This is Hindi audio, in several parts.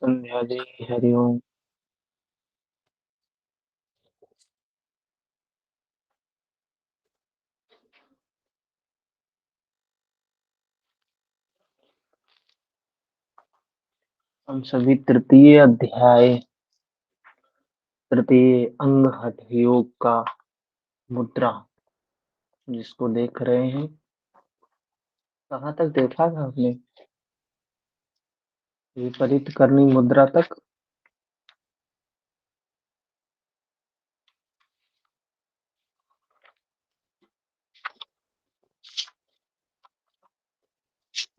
संध्या जी। हरिओम। हम सभी तृतीय अध्याय तृतीय अंग हठ योग का मुद्रा जिसको देख रहे हैं। कहाँ तक देखा था आपने? विपरीत करनी मुद्रा तक।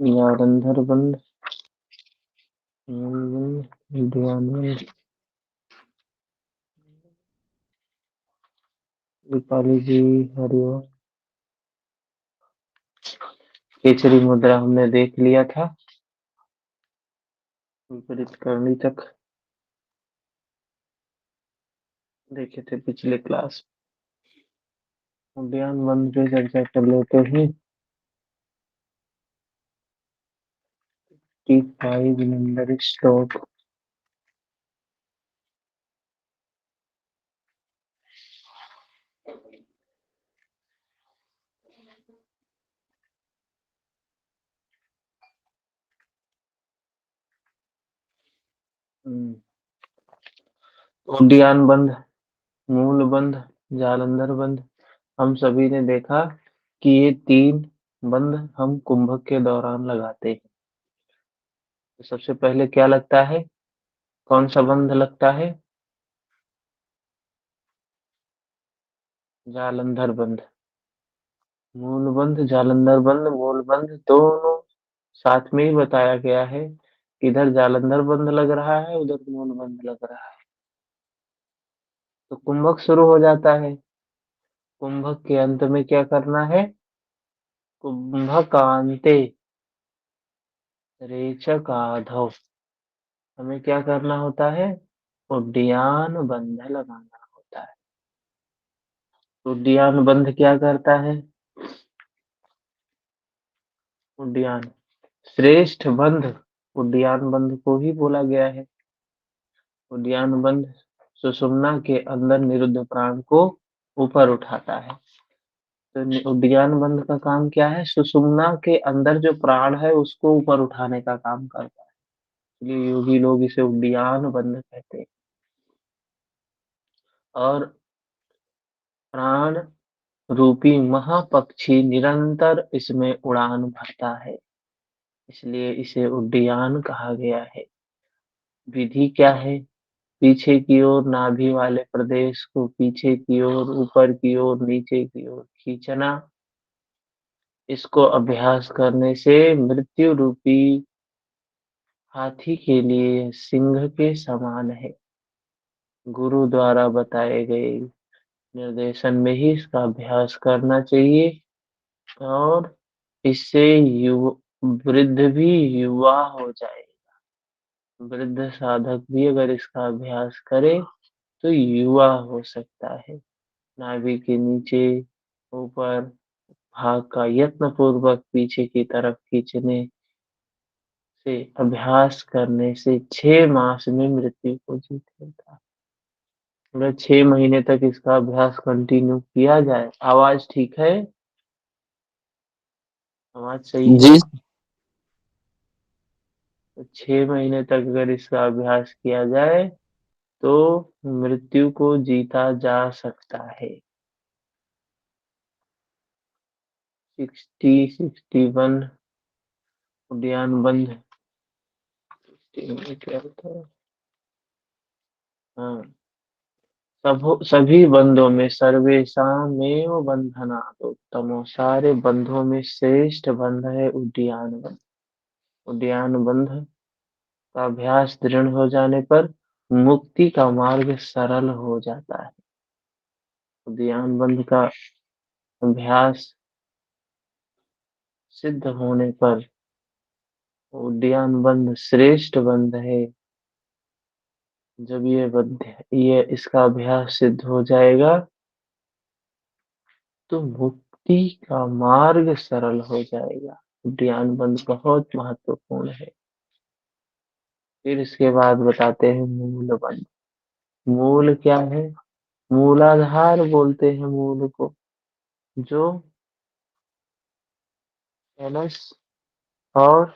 या रंध्र बंद, मूल बंद, ध्यान बंद। दीपाली जी हरिओम। केचरी मुद्रा हमने देख लिया था। विपरीत करनी तक देखे थे पिछले क्लास। ध्यान बंद पे चर्चा कर लेते हैं। 5 नंबर स्टॉक। उड्डयन बंद, मूल बंद, जालंधर बंद। हम सभी ने देखा कि ये 3 बंद हम कुंभक के दौरान लगाते हैं। तो सबसे पहले क्या लगता है? कौन सा बंद लगता है? जालंधर बंद। मूल बंद, जालंधर बंद, मूल बंद दोनों साथ में ही बताया गया है। इधर जालंधर बंद लग रहा है, उधर मूल बंद लग रहा है, तो कुंभक शुरू हो जाता है। कुंभक के अंत में क्या करना है? कुंभकांते रेचकाधौ हमें क्या करना होता है? उड्डयन बंध लगाना होता है। उड्डयन बंध क्या करता है? उड्डयन श्रेष्ठ बंध, उड्डयन बंध को ही बोला गया है। उड्डयन बंध सुषुम्ना के अंदर निरुद्ध प्राण को ऊपर उठाता है। तो उड्डयन बंध का काम क्या है? सुषुम्ना के अंदर जो प्राण है उसको ऊपर उठाने का काम करता है। इसलिए योगी लोग इसे उड्डयन बंध कहते हैं। और प्राण रूपी महापक्षी निरंतर इसमें उड़ान भरता है, इसलिए इसे उड्डयन कहा गया है। विधि क्या है? पीछे की ओर नाभि वाले प्रदेश को पीछे की ओर, ऊपर की ओर, नीचे की ओर खींचना। इसको अभ्यास करने से मृत्यु रूपी हाथी के लिए सिंह के समान है। गुरु द्वारा बताए गए निर्देशन में ही इसका अभ्यास करना चाहिए। और इससे वृद्ध भी युवा हो जाए। वृद्ध साधक भी अगर इसका अभ्यास करे तो युवा हो सकता है। नाभि के नीचे, ऊपर भाग का यत्न पूर्वक पीछे की तरफ खींचने से, अभ्यास करने से 6 मास में मृत्यु को जीत लेता है। अगर 6 महीने तक इसका अभ्यास कंटिन्यू किया जाए। आवाज ठीक है? आवाज सही है? जी। 6 महीने तक अगर इसका अभ्यास किया जाए तो मृत्यु को जीता जा सकता है। 61 उद्यान बंद। क्या होता है? हाँ, सभी बंधों में सर्वेषामेव बंधनात् उत्तमो, सारे बंधों में श्रेष्ठ बंध है उद्यान बंध। उद्यान बंध का अभ्यास दृढ़ हो जाने पर मुक्ति का मार्ग सरल हो जाता है। उद्यान बंध का अभ्यास सिद्ध होने पर उद्यान बंध श्रेष्ठ बंध है। जब ये इसका अभ्यास सिद्ध हो जाएगा तो मुक्ति का मार्ग सरल हो जाएगा। उद्यान बंध बहुत महत्वपूर्ण है। फिर इसके बाद बताते हैं मूल बंध। मूल क्या है? मूलाधार बोलते हैं मूल को, जो एनस और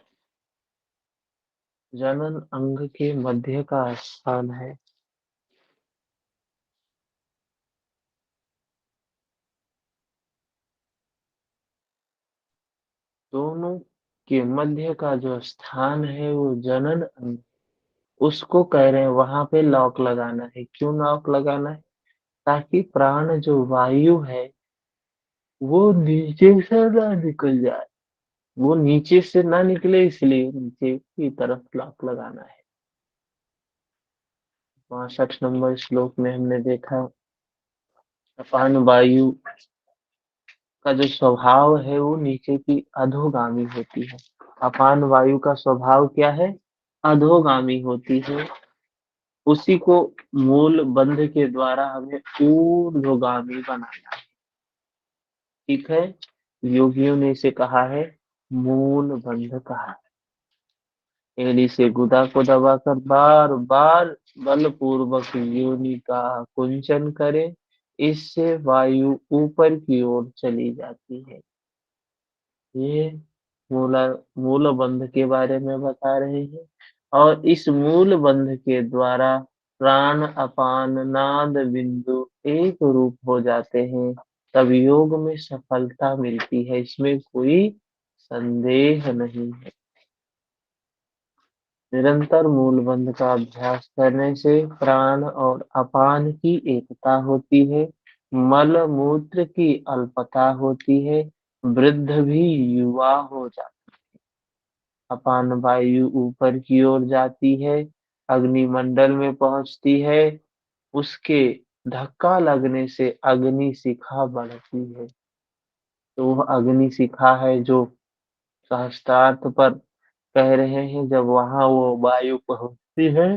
जनन अंग के मध्य का स्थान है। दोनों के मध्य का जो स्थान है वो जनन अंग, उसको कह रहे हैं वहां पे लॉक लगाना है। क्यों लॉक लगाना है? ताकि प्राण जो वायु है वो नीचे से ना निकल जाए, वो नीचे से ना निकले, इसलिए नीचे की तरफ लॉक लगाना है। 62 नंबर श्लोक में हमने देखा अपान वायु का जो स्वभाव है वो नीचे की अधोगामी होती है। अपान वायु का स्वभाव क्या है? अधोगामी होती है। उसी को मूल बंध के द्वारा हमें ऊर्ध्वगामी बनाना है। ठीक है, योगियों ने इसे कहा है मूल बंध कहा है। एड़ी से गुदा को दबाकर बार बार बलपूर्वक योनि का कुंचन करे, इससे वायु ऊपर की ओर चली जाती है। ये मूला मूल बंध के बारे में बता रहे हैं। और इस मूल बंध के द्वारा प्राण अपान नाद बिंदु एक रूप हो जाते हैं, तब योग में सफलता मिलती है, इसमें कोई संदेह नहीं है। निरंतर मूलबंध का अभ्यास करने से प्राण और अपान की एकता होती है, मल मूत्र की अल्पता होती है, वृद्ध भी युवा हो जाता है। अपान वायु ऊपर की ओर जाती है, अग्निमंडल में पहुंचती है, उसके धक्का लगने से अग्नि शिखा बढ़ती है। तो वह अग्नि शिखा है जो सहस्त्रार्थ पर कह रहे हैं, जब वहां वो वायु पहुंचती है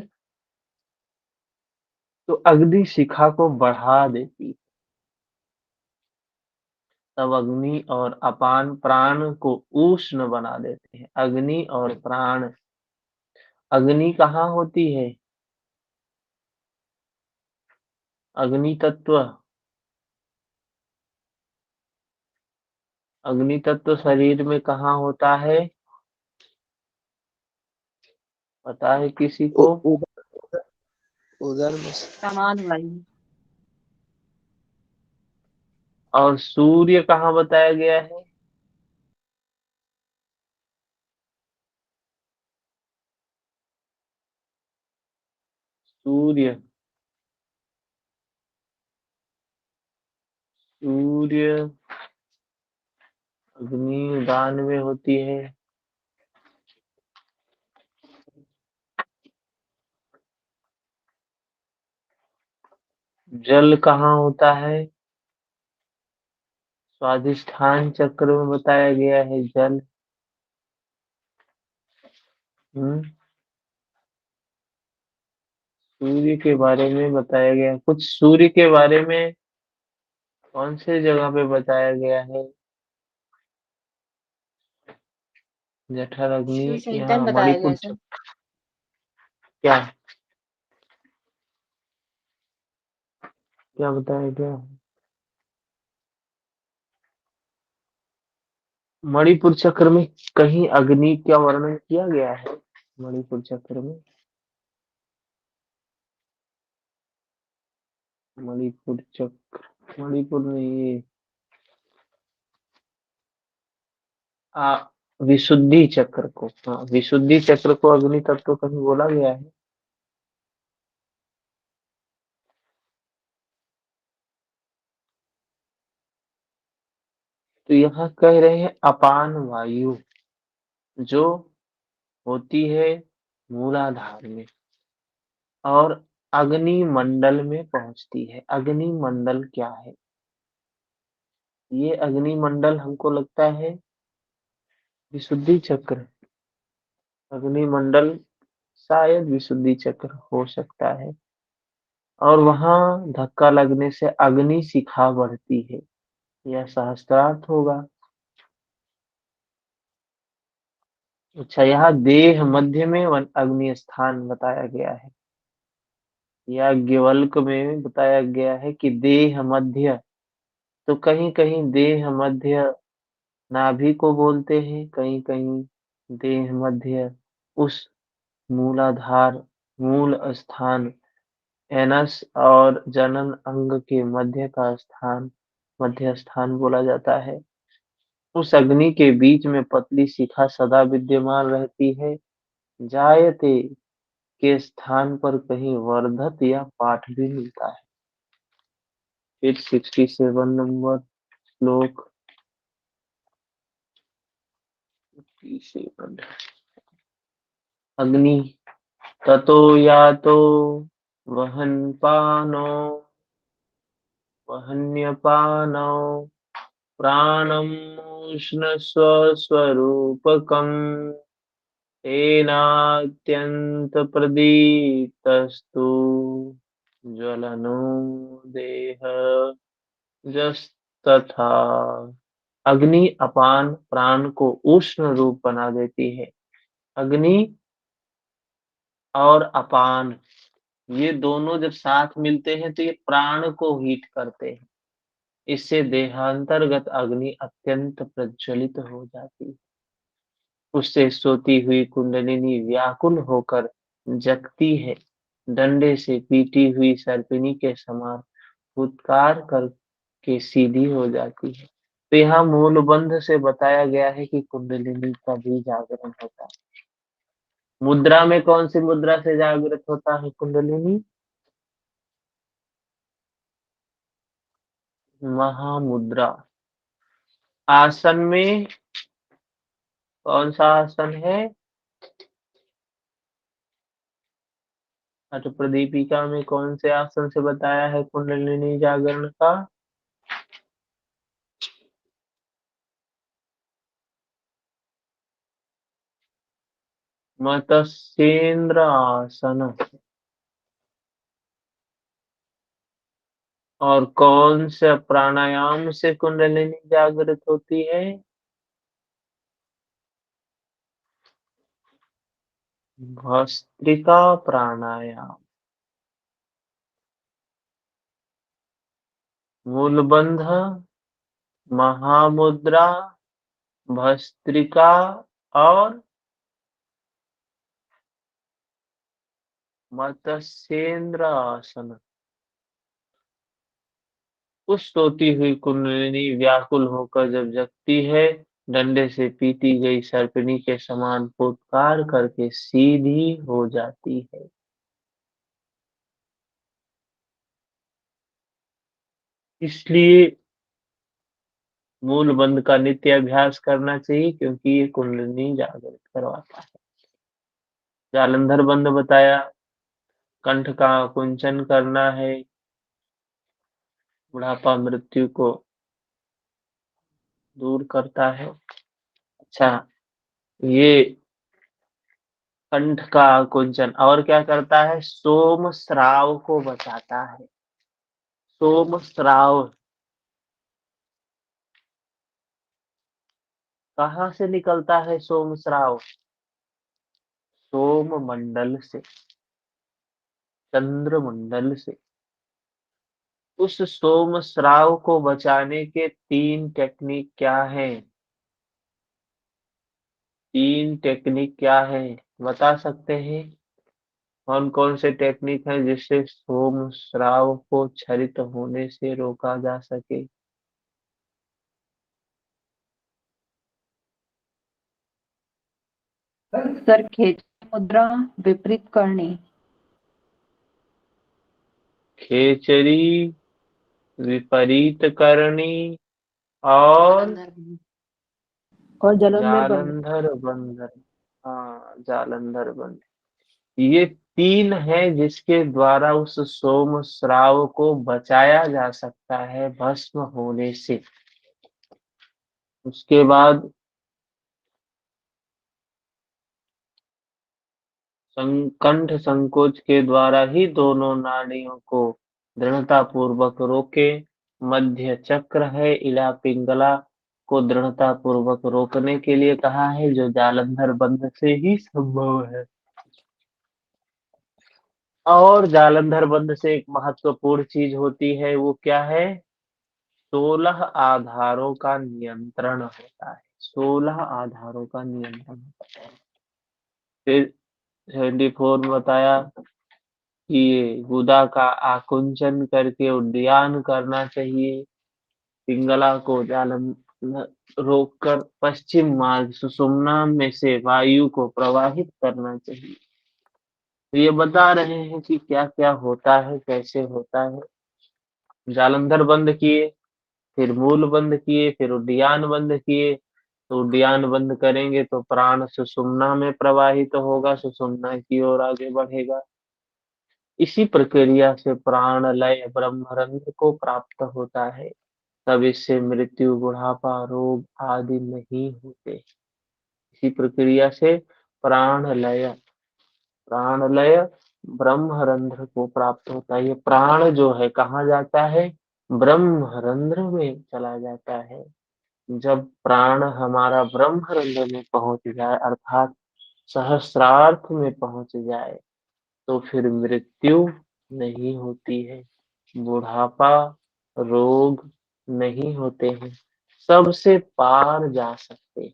तो अग्नि शिखा को बढ़ा देती है। तब अग्नि और अपान प्राण को उष्ण बना देते हैं। अग्नि और प्राण, अग्नि कहाँ होती है? अग्नि तत्व, अग्नि तत्व शरीर में कहाँ होता है? पता है किसी को? उधर उधर में समान वायु। और सूर्य कहाँ बताया गया है? सूर्य, सूर्य अग्नि उदान में होती है। जल कहाँ होता है? स्वादिष्ठान चक्र में बताया गया है जल। हम्म, सूर्य के बारे में बताया गया कुछ, सूर्य के बारे में कौन से जगह पे बताया गया है? जठर शिव अग्नि, संहिता में यहाँ बताया मणिपुर गया सर। क्या क्या बताया गया? मणिपुर चक्र में कहीं अग्नि का वर्णन किया गया है? मणिपुर चक्र में, मणिपुर चक्र, मणिपुर में ये आ विशुद्धि चक्र को, हाँ विशुद्धि चक्र को अग्नि तत्व कहीं बोला गया है? तो यहाँ कह रहे हैं अपान वायु जो होती है मूलाधार में और अग्नि मंडल में पहुंचती है। अग्नि मंडल क्या है? ये अग्नि मंडल हमको लगता है विशुद्धि चक्र, अग्नि मंडल शायद विशुद्धि चक्र हो सकता है। और वहां धक्का लगने से अग्नि शिखा बढ़ती है, यह सहस्त्रार्थ होगा। अच्छा, यहाँ देह मध्य में अग्नि स्थान बताया गया है। याज्ञवल्क्य में बताया गया है कि देह मध्य, तो कहीं कहीं देह मध्य नाभि को बोलते हैं, कहीं कहीं देह मध्य उस मूलाधार, मूल स्थान, एनस और जनन अंग के मध्य का स्थान, मध्य स्थान बोला जाता है। उस अग्नि के बीच में पतली शिखा सदा विद्यमान रहती है। जायते के स्थान पर कहीं वर्धत या पाठ भी मिलता है। फिर 67 नंबर श्लोक। 67 अग्नि ततो यातो वहन पानो वहन्यपानो प्राणम् उष्ण स्वस्वरूपकम् तेनात्यन्तप्रदीप्तस्तु ज्वलनो देहजस्तथा। अग्नि अपान प्राण को उष्ण रूप बना देती है। अग्नि और अपान, ये दोनों जब साथ मिलते हैं तो ये प्राण को हीट करते हैं। इससे देहांतर्गत अग्नि अत्यंत प्रज्वलित हो जाती है। उससे सोती हुई कुंडलिनी व्याकुल होकर जगती है। डंडे से पीटी हुई सर्पिणी के समान फुत्कार करके सीधी हो जाती है। तो यहाँ मूलबंध से बताया गया है कि कुंडलिनी का भी जागरण होता है। मुद्रा में कौन सी मुद्रा से जागृत होता है कुंडलिनी? महामुद्रा। आसन में कौन सा आसन है? अष्टप्रदीपिका में कौन से आसन से बताया है कुंडलिनी जागरण का? मत्स्येंद्र आसन। और कौन से प्राणायाम से कुंडलिनी जागृत होती है? भस्त्रिका प्राणायाम। मूलबंध, महामुद्रा, भस्त्रिका और मत्स्येंद्र आसन। उस सोती हुई कुंडलिनी व्याकुल होकर जब जगती है, डंडे से पीटी गई सर्पिणी के समान फुत्कार करके सीधी हो जाती है। इसलिए मूल बंध का नित्य अभ्यास करना चाहिए, क्योंकि ये कुंडलिनी जागृत करवाता है। जालंधर बंध बताया, कंठ का कुंचन करना है, बुढ़ापा मृत्यु को दूर करता है। अच्छा, ये कंठ का कुंचन और क्या करता है? सोम स्राव को बचाता है। सोम स्राव कहाँ से निकलता है? सोम स्राव सोम मंडल से, चंद्र मंडल से। उस सोम स्राव को बचाने के 3 टेक्निक क्या है? 3 टेक्निक क्या है बता सकते हैं? कौन कौन से टेक्निक है जिससे सोम स्राव को क्षरित होने से रोका जा सके? सर, खेचरी मुद्रा विपरीत करनी। खेचरी विपरीत करनी और जलंधर बंद। जालंधर बंधन। हाँ, जालंधर बंधन। ये 3 है जिसके द्वारा उस सोम स्राव को बचाया जा सकता है भस्म होने से। उसके बाद कंठ संकोच के द्वारा ही दोनों नाड़ियों को दृढ़ता पूर्वक रोके। मध्य चक्र है, इला पिंगला, को दृढ़ता पूर्वक रोकने के लिए कहा है, जो जालंधर बंध से ही संभव है। और जालंधर बंध से एक महत्वपूर्ण चीज होती है, वो क्या है? 16 आधारों का नियंत्रण होता है। 16 आधारों का नियंत्रण होता है। फिर 74 में बताया कि ये गुदा का आकुंचन करके उड्डयन करना चाहिए। पिंगला को जालम रोककर पश्चिम मार्ग सुषुम्ना में से वायु को प्रवाहित करना चाहिए। तो ये बता रहे हैं कि क्या क्या होता है, कैसे होता है। जालंधर बंद किए, फिर मूल बंद किए, फिर उड्डयन बंद किए। तो उड्डयन बंद करेंगे तो प्राण सुषुम्ना में प्रवाहित होगा, सुषुम्ना की ओर आगे बढ़ेगा। इसी प्रक्रिया से प्राण लय ब्रह्मरंध्र को प्राप्त होता है। तब इससे मृत्यु, बुढ़ापा, रोग आदि नहीं होते। इसी प्रक्रिया से प्राण लय प्राण लय ब्रह्मरंध्र को प्राप्त होता है। ये प्राण जो है कहाँ जाता है? ब्रह्मरंध्र में चला जाता है। जब प्राण हमारा ब्रह्मरंध्र में पहुंच जाए, अर्थात सहस्रार्थ में पहुंच जाए, तो फिर मृत्यु नहीं होती है, बुढ़ापा, रोग नहीं होते हैं, सबसे पार जा सकते हैं।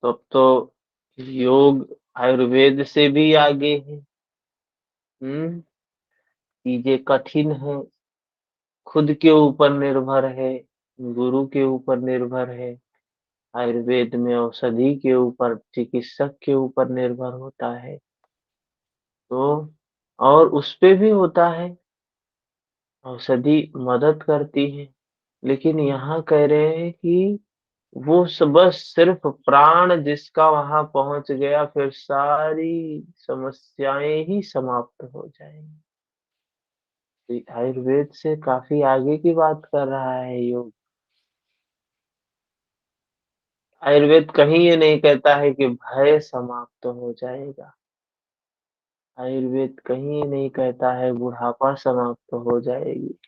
तो अब तो योग आयुर्वेद से भी आगे है। चीजें कठिन है, खुद के ऊपर निर्भर है, गुरु के ऊपर निर्भर है। आयुर्वेद में औषधि के ऊपर, चिकित्सक के ऊपर निर्भर होता है। तो और उस पे भी होता है, औषधि मदद करती है। लेकिन यहाँ कह रहे हैं कि वो बस सिर्फ प्राण जिसका वहां पहुंच गया, फिर सारी समस्याएं ही समाप्त हो जाएंगी। तो आयुर्वेद से काफी आगे की बात कर रहा है योग। आयुर्वेद कहीं ये नहीं कहता है कि भय समाप्त हो जाएगा। आयुर्वेद कहीं ये नहीं कहता है बुढ़ापा समाप्त हो जाएगी।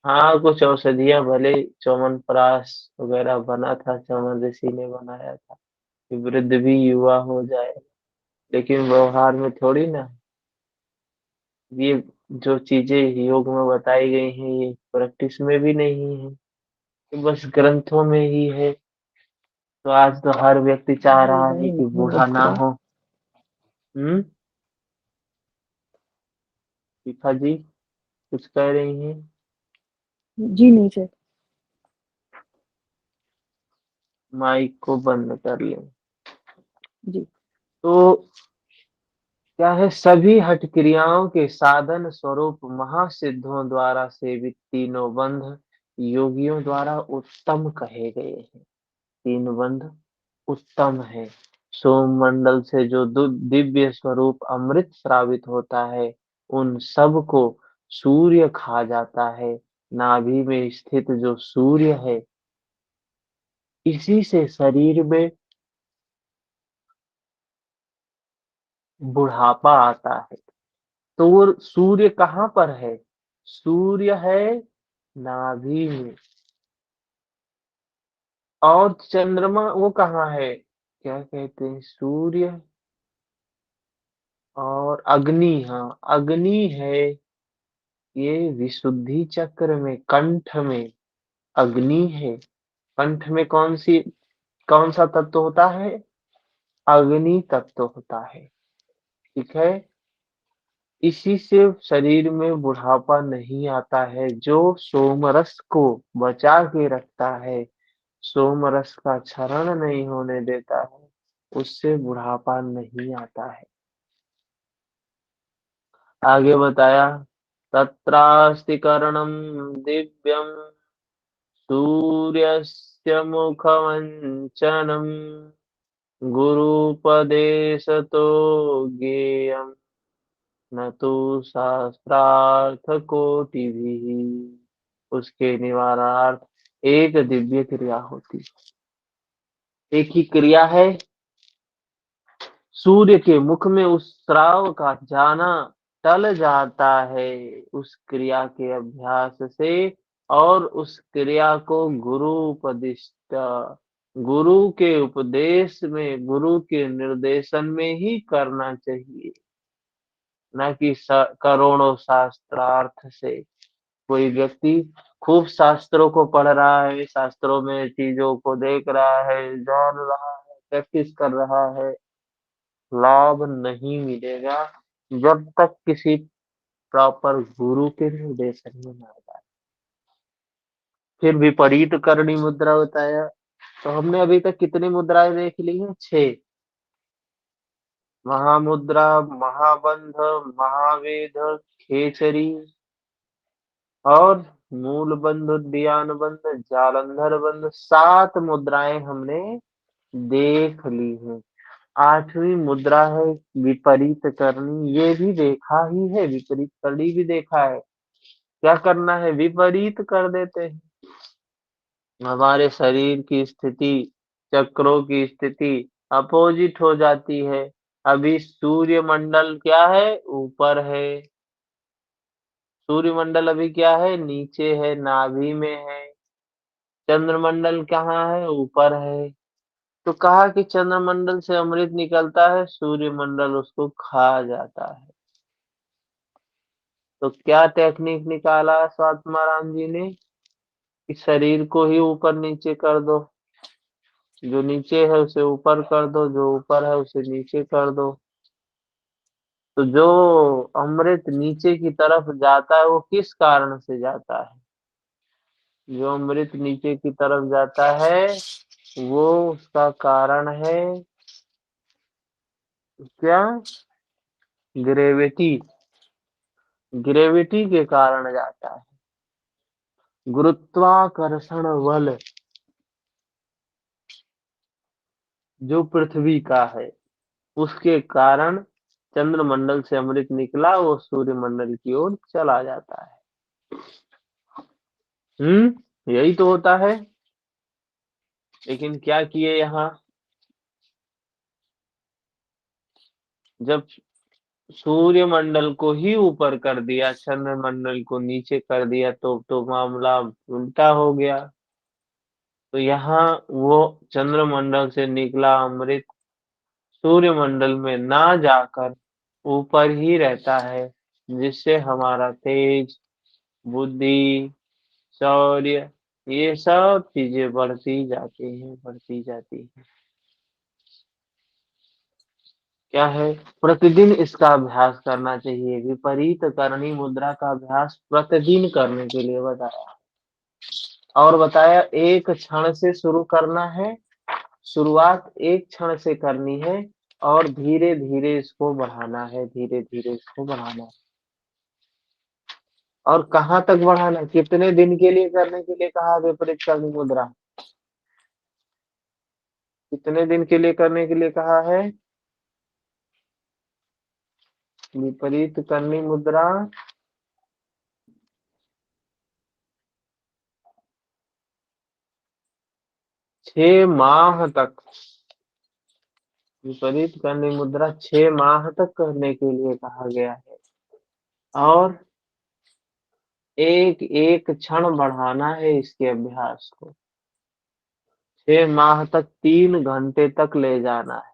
हाँ, कुछ औषधियां भले च्यवनप्राश वगैरह बना था, च्यवन ऋषि ने बनाया था कि वृद्ध भी युवा हो जाए, लेकिन व्यवहार में थोड़ी ना। ये जो चीजें योग में बताई गई हैं, ये प्रैक्टिस में भी नहीं है, ये बस ग्रंथों में ही है। तो आज तो हर व्यक्ति चाह रहा है कि बूढ़ा ना हो। हम्म शिखा जी कुछ कह रही हैं? जी नहीं सर। माइक को बंद कर लें। जी। तो क्या है, सभी हठ क्रियाओं के साधन स्वरूप महासिद्धों द्वारा सेवित तीनों बंध योगियों द्वारा उत्तम कहे गए हैं। तीन बंध उत्तम है। सोममंडल से जो दिव्य स्वरूप अमृत श्रावित होता है, उन सब को सूर्य खा जाता है। नाभि में स्थित जो सूर्य है, इसी से शरीर में बुढ़ापा आता है। तो वो सूर्य कहाँ पर है? सूर्य है नाभि में। और चंद्रमा वो कहाँ है? क्या कहते हैं, सूर्य और अग्नि। हाँ, अग्नि है ये विशुद्धि चक्र में, कंठ में अग्नि है। कंठ में कौन सा तत्व होता है? अग्नि तत्व होता है। ठीक है। इसी से शरीर में बुढ़ापा नहीं आता है। जो सोमरस को बचा के रखता है, सोमरस का क्षरण नहीं होने देता है, उससे बुढ़ापा नहीं आता है। आगे बताया, तत्रास्ति करणम दिव्यम सूर्यस्य मुखमंचनम गुरुपदेशतो ज्ञेयम् न तो शास्त्रार्थ कोटिभिः। उसके निवारणार्थ एक दिव्य क्रिया होती है। एक ही क्रिया है, सूर्य के मुख में उस श्राव का जाना टल जाता है उस क्रिया के अभ्यास से। और उस क्रिया को गुरुपदिष्ट, गुरु के उपदेश में, गुरु के निर्देशन में ही करना चाहिए, न कि करोड़ों शास्त्रार्थ से। कोई व्यक्ति खूब शास्त्रों को पढ़ रहा है, शास्त्रों में चीजों को देख रहा है, जान रहा है, प्रैक्टिस कर रहा है, लाभ नहीं मिलेगा जब तक किसी प्रॉपर गुरु के निर्देशन में ना जाए। फिर विपरीत करनी मुद्रा बताया। तो हमने अभी तक कितनी मुद्राएं देख ली हैं? 6। महामुद्रा, महाबंध, महावेद, खेचरी और मूल बंध, उद्यान बंध, जालंधर बंध, 7 मुद्राएं हमने देख ली हैं। 8वीं मुद्रा है विपरीत करनी। ये भी देखा ही है, विपरीत करनी भी देखा है। क्या करना है? विपरीत कर देते हैं। हमारे शरीर की स्थिति, चक्रों की स्थिति अपोजिट हो जाती है। अभी सूर्य मंडल क्या है? ऊपर है। सूर्यमंडल अभी क्या है? नीचे है, नाभि में है। चंद्रमंडल कहाँ है? ऊपर है। तो कहा कि चंद्रमंडल से अमृत निकलता है, सूर्यमंडल उसको खा जाता है। तो क्या टेक्निक निकाला स्वात्माराम जी ने कि शरीर को ही ऊपर नीचे कर दो, जो नीचे है उसे ऊपर कर दो, जो ऊपर है उसे नीचे कर दो। तो जो अमृत नीचे की तरफ जाता है वो किस कारण से जाता है? जो अमृत नीचे की तरफ जाता है वो उसका कारण है क्या? ग्रेविटी। ग्रेविटी के कारण जाता है। गुरुत्वाकर्षण बल जो पृथ्वी का है उसके कारण चंद्रमंडल से अमृत निकला, वो सूर्यमंडल की ओर चला जाता है। यही तो होता है। लेकिन क्या किए यहाँ? जब सूर्यमंडल को ही ऊपर कर दिया, चंद्रमंडल को नीचे कर दिया, तो मामला उल्टा हो गया। तो यहाँ वो चंद्रमंडल से निकला अमृत सूर्यमंडल में ना जाकर ऊपर ही रहता है, जिससे हमारा तेज, बुद्धि, शौर्य, ये सब चीजें बढ़ती जाती हैं, बढ़ती जाती हैं। क्या है? प्रतिदिन इसका अभ्यास करना चाहिए। विपरीत करनी मुद्रा का अभ्यास प्रतिदिन करने के लिए बताया। और बताया एक क्षण से शुरू करना है, शुरुआत एक क्षण से करनी है और धीरे धीरे इसको बढ़ाना है, धीरे धीरे इसको बढ़ाना है। और कहाँ तक बढ़ाना? कितने दिन के लिए करने के लिए कहा विपरीत करनी मुद्रा? कितने दिन के लिए करने के लिए कहा है? विपरीत करनी मुद्रा 6 माह तक। विपरीत करनी मुद्रा 6 माह तक करने के लिए कहा गया है। और एक एक क्षण बढ़ाना है इसके अभ्यास को। 6 माह तक 3 घंटे तक ले जाना है।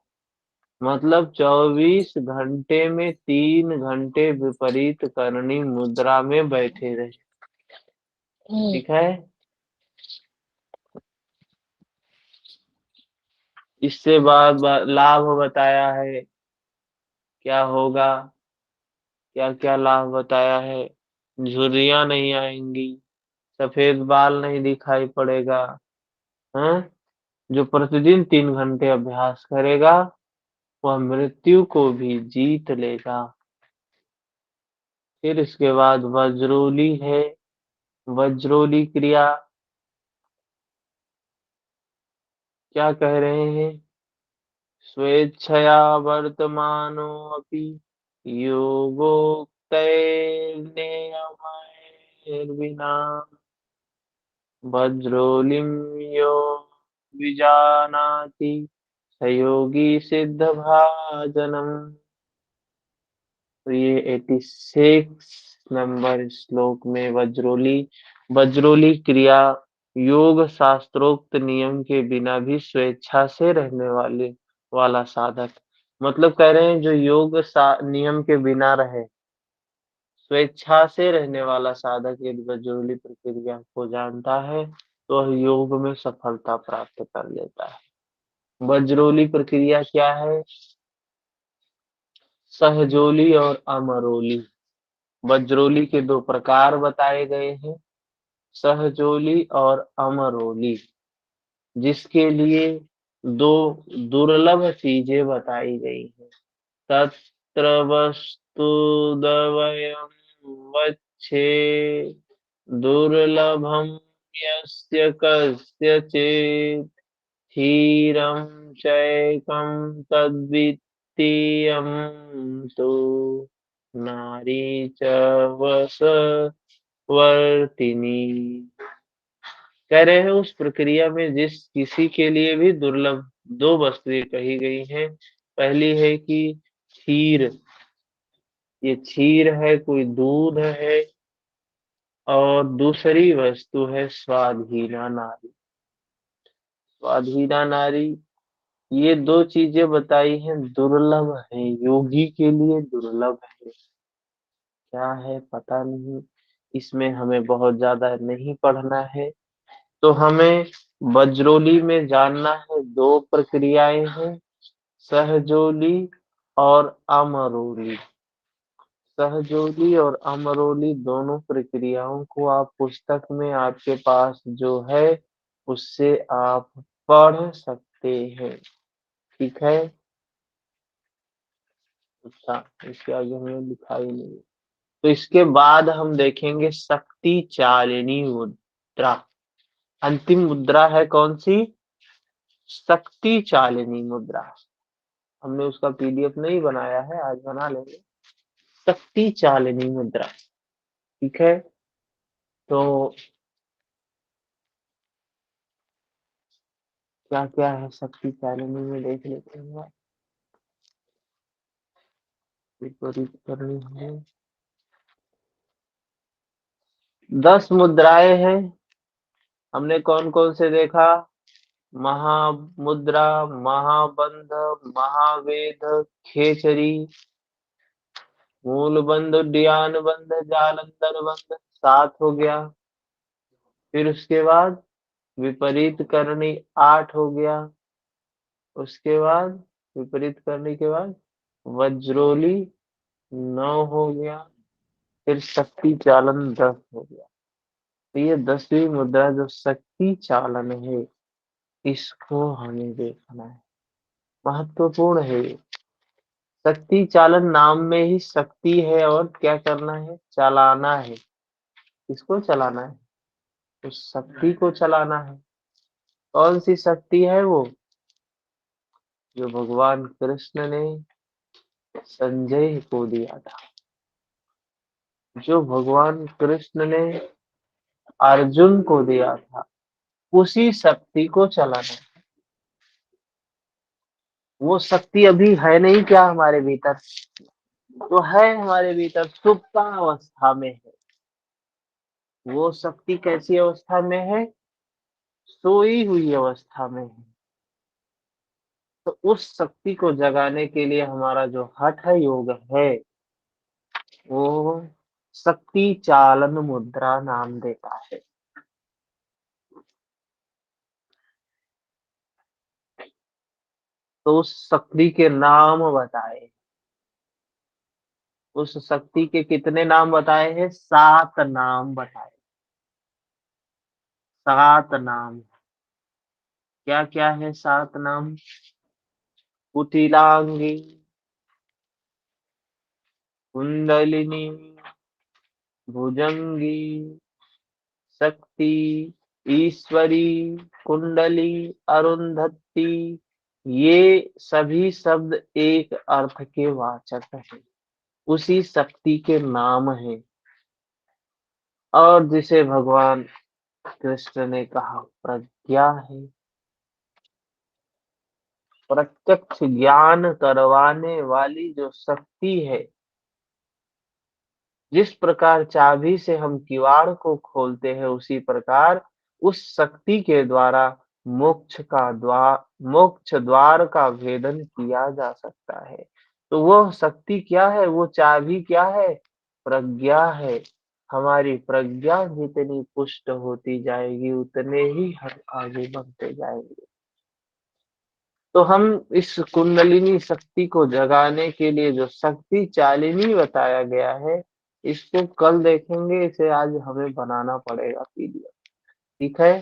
मतलब 24 घंटे में 3 घंटे विपरीत करनी मुद्रा में बैठे रहे। ठीक है? इससे बाद लाभ बताया है क्या होगा, क्या क्या लाभ बताया है। झुर्रियां नहीं आएंगी, सफेद बाल नहीं दिखाई पड़ेगा। हाँ? जो प्रतिदिन 3 घंटे अभ्यास करेगा वह मृत्यु को भी जीत लेगा। फिर इसके बाद वज्रोली है। वज्रोली क्रिया क्या कह रहे हैं? स्वेच्छया वर्तमानोऽपि योगोक्तैर्नियमैर्विना वज्रोलिं यो विजानाति स योगी सिद्धभाजनम्। तो ये 86 नंबर श्लोक में वज्रोली वज्रोली क्रिया योग शास्त्रोक्त नियम के बिना भी स्वेच्छा से रहने वाला साधक। मतलब कह रहे हैं जो नियम के बिना रहे, स्वेच्छा से रहने वाला साधक यदि वज्रोली प्रक्रिया को जानता है तो वह योग में सफलता प्राप्त कर लेता है। वज्रोली प्रक्रिया क्या है? सहजोली और अमरोली। वज्रोली के दो प्रकार बताए गए हैं, सहजोली और अमरोली, जिसके लिए दो दुर्लभ चीजें बताई गई हैं। तत्र वस्तुद्वयं वक्षे दुर्लभं यस्य कस्यचित् क्षीरं चैकं तद्वित्तीयं तु नारी च वशवर्तिनी। कह रहे हैं उस प्रक्रिया में जिस किसी के लिए भी दुर्लभ दो वस्तुएं कही गई हैं। पहली है कि क्षीर, ये क्षीर है, कोई दूध है, और दूसरी वस्तु है स्वाधीना नारी। स्वाधीना नारी, ये दो चीजें बताई हैं, दुर्लभ है, योगी के लिए दुर्लभ है। क्या है पता नहीं, इसमें हमें बहुत ज्यादा नहीं पढ़ना है। तो हमें वज्रोली में जानना है दो प्रक्रियाएं हैं, सहजोली और अमरोली। सहजोली और अमरोली दोनों प्रक्रियाओं को आप पुस्तक में आपके पास जो है उससे आप पढ़ सकते हैं। ठीक है। अच्छा, इसके आगे हमें लिखा ही नहीं है। तो इसके बाद हम देखेंगे शक्ति चालिनी मुद्रा। अंतिम मुद्रा है कौन सी? शक्ति चालिनी मुद्रा। हमने उसका पीडीएफ नहीं बनाया है, आज बना लेंगे। शक्ति चालिनी मुद्रा। ठीक है। तो क्या क्या है शक्ति चालिनी में देख लेते हैं। विपरीत करनी है। 10 मुद्राएं हैं। हमने कौन कौन से देखा? महामुद्रा, महाबंध, महावेद, खेचरी, मूल बंध, उड्डयन बंध, जालंधर बंध, 7 हो गया। फिर उसके बाद विपरीत करनी 8 हो गया। उसके बाद विपरीत करने के बाद वज्रोली 9 हो गया। फिर शक्ति चालन 10 हो गया। तो ये 10वीं मुद्रा जो शक्ति चालन है, इसको हमें देखना है, महत्वपूर्ण है ये। शक्ति चालन नाम में ही शक्ति है और क्या करना है? चलाना है। किसको चलाना है? उस शक्ति को चलाना है। कौन सी शक्ति है वो? जो भगवान कृष्ण ने संजय को दिया था, जो भगवान कृष्ण ने अर्जुन को दिया था, उसी शक्ति को चलाना है। वो शक्ति अभी है नहीं क्या हमारे भीतर? तो है हमारे भीतर, सुप्तावस्था में है। वो शक्ति कैसी अवस्था में है? सोई हुई अवस्था में है। तो उस शक्ति को जगाने के लिए हमारा जो हठ योग है, वो शक्ति चालन मुद्रा नाम देता है। तो उस शक्ति के नाम बताए, उस शक्ति के कितने नाम बताए हैं? 7 नाम बताए। 7 नाम। क्या क्या है 7 नाम? कुटिलांगी, कुंडलिनी, भुजंगी, शक्ति, ईश्वरी, कुंडली, अरुंधति, ये सभी शब्द एक अर्थ के वाचक हैं, उसी शक्ति के नाम हैं। और जिसे भगवान कृष्ण ने कहा प्रज्ञा है, प्रत्यक्ष ज्ञान करवाने वाली जो शक्ति है, जिस प्रकार चाबी से हम किवाड़ को खोलते हैं, उसी प्रकार उस शक्ति के द्वारा मोक्ष द्वार का भेदन किया जा सकता है। तो वो शक्ति क्या है, वो चाबी क्या है, प्रज्ञा है। हमारी प्रज्ञा जितनी पुष्ट होती जाएगी, उतने ही हम आगे बढ़ते जाएंगे। तो हम इस कुंडलिनी शक्ति को जगाने के लिए जो शक्ति चालिनी बताया गया है, इसको कल देखेंगे। इसे आज हमें बनाना पड़ेगा पीडीएफ, ठीक है।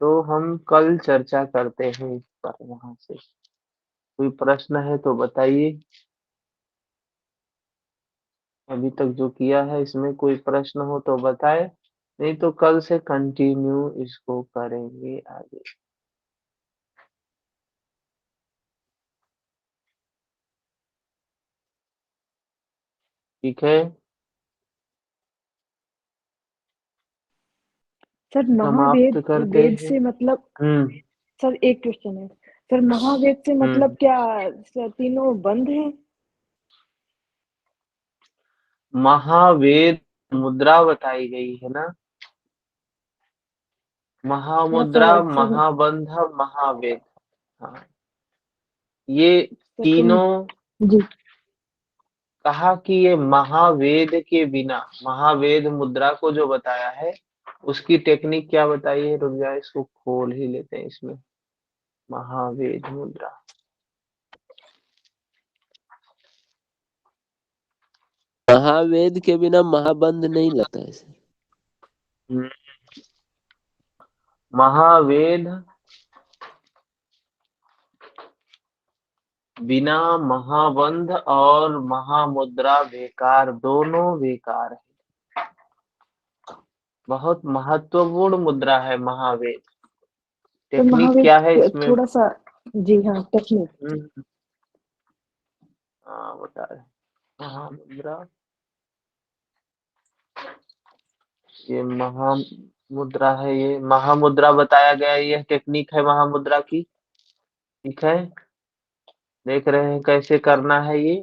तो हम कल चर्चा करते हैं इस पर। वहां से कोई प्रश्न है तो बताइए। अभी तक जो किया है इसमें कोई प्रश्न हो तो बताए, नहीं तो कल से कंटिन्यू इसको करेंगे आगे। ठीक है, सर समाप्त महावेद करते वेद हैं। से मतलब, हम्म सर एक क्वेश्चन है सर, महावेद से मतलब हम्म क्या सर तीनों बंद है? महावेद मुद्रा बताई गई है ना, थोड़ा सा महामुद्रा, सर। महाबंध, महावेद। हाँ, ये सेकंड। तीनों जी। कहा कि ये महावेद के बिना, महावेद मुद्रा को जो बताया है, उसकी टेक्निक क्या बताई है, रुक जाए इसको खोल ही लेते हैं इसमें। महावेद मुद्रा, महावेद के बिना महाबंध नहीं लगता है सर। हम्म, महावेद बिना महाबंध और महामुद्रा बेकार, दोनों बेकार है। बहुत महत्वपूर्ण मुद्रा है महावेद। तो टेक्निक क्या है महावेद इसमें? थोड़ा सा। जी हाँ, टेक्निक। हाँ बता रहे, महामुद्रा, ये महामुद्रा है, ये महामुद्रा बताया गया है, ये टेक्निक है महामुद्रा की। ठीक है, देख रहे हैं कैसे करना है ये।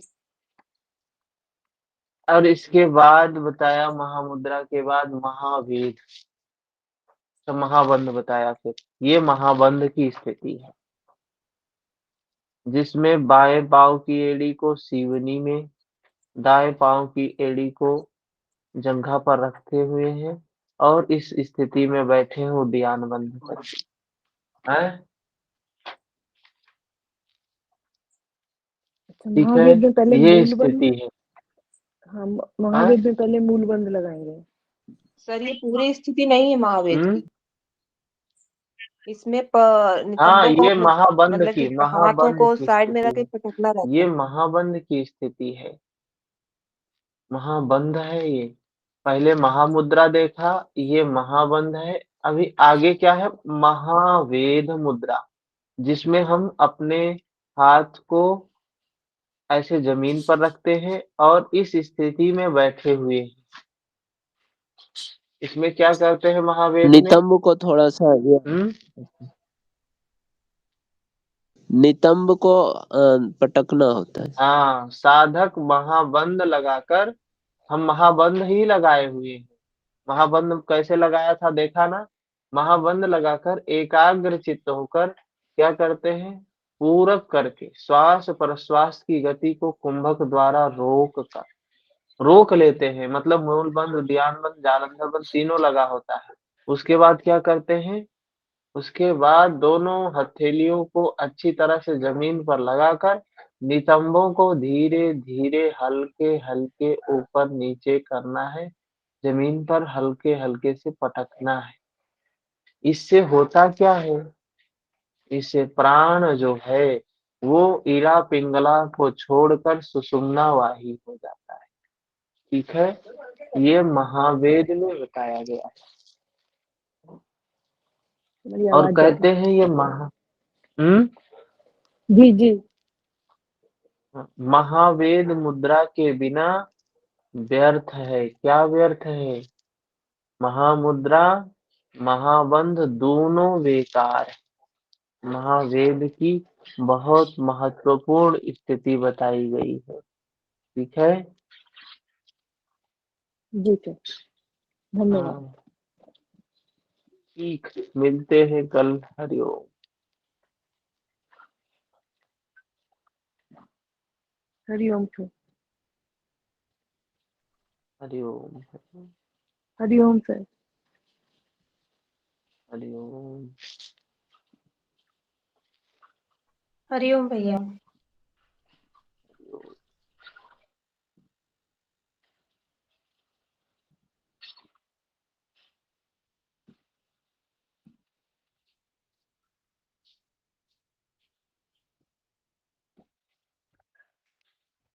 और इसके बाद बताया, महामुद्रा के बाद महावेद, तो महाबंध बताया। फिर ये महाबंध की स्थिति है, जिसमें बाएं पांव की एड़ी को सीवनी में, दाएं पांव की एड़ी को जंघा पर रखे हुए हैं, और इस स्थिति में बैठे हो ध्यान बंद करके। हैं? अच्छा, ठीक है, महावेद में पहले ये मूल स्थिति बंध। है। हाँ, हैं? महावेद में पहले मूल बंध लगाएंगे। सर ये पूरी स्थिति नहीं है महावेद हम्म, की। इसमें हाँ, नितंबों को ये महाबंध मतलब की, कि हाथों महाबंध को की साइड में स्थिति रख के है। पटकना रहता ये है। महाबंध की स्थिति है, महाबंध है ये। पहले महामुद्रा देखा, ये महाबंध है। अभी आगे क्या है, महावेद मुद्रा, जिसमें हम अपने हाथ को ऐसे जमीन पर रखते हैं और इस स्थिति में बैठे हुए हैं। इसमें क्या करते हैं महावेद में? नितंब को थोड़ा सा हम्म, नितंब को पटकना होता है। हाँ, साधक महाबंध लगाकर, हम महाबंध ही लगाए हुए हैं। महाबंध कैसे लगाया था देखा ना, महाबंध लगाकर एकाग्र चित्त होकर क्या करते हैं, पूरक करके श्वास प्रश्वास की गति को कुंभक द्वारा रोक लेते हैं। मतलब मूल बंध, ध्यान बंध, जालंधर बंध तीनों लगा होता है। उसके बाद क्या करते हैं, उसके बाद दोनों हथेलियों को अच्छी तरह से जमीन पर लगाकर नितंबों को धीरे धीरे हल्के हल्के ऊपर नीचे करना है, जमीन पर हल्के हल्के से पटकना है। इससे होता क्या है, इससे प्राण जो है वो इड़ा पिंगला को छोड़कर सुषुम्ना वाही हो जाता है। ठीक है, ये महावेद में बताया गया है। मेरी और आवाज जा रही कहते हैं ये हम्म है। जी जी। महावेद मुद्रा के बिना व्यर्थ है। क्या व्यर्थ है? महामुद्रा, महाबंध दोनों बेकार है। महावेद की बहुत महत्वपूर्ण स्थिति बताई गई है। ठीक है, जी सर, धन्यवाद। हाँ, ठीक, मिलते हैं कल। हरिओम। हरिओम सर। हरिओम। हरिओम सर। हरिओम। हरिओम भैया।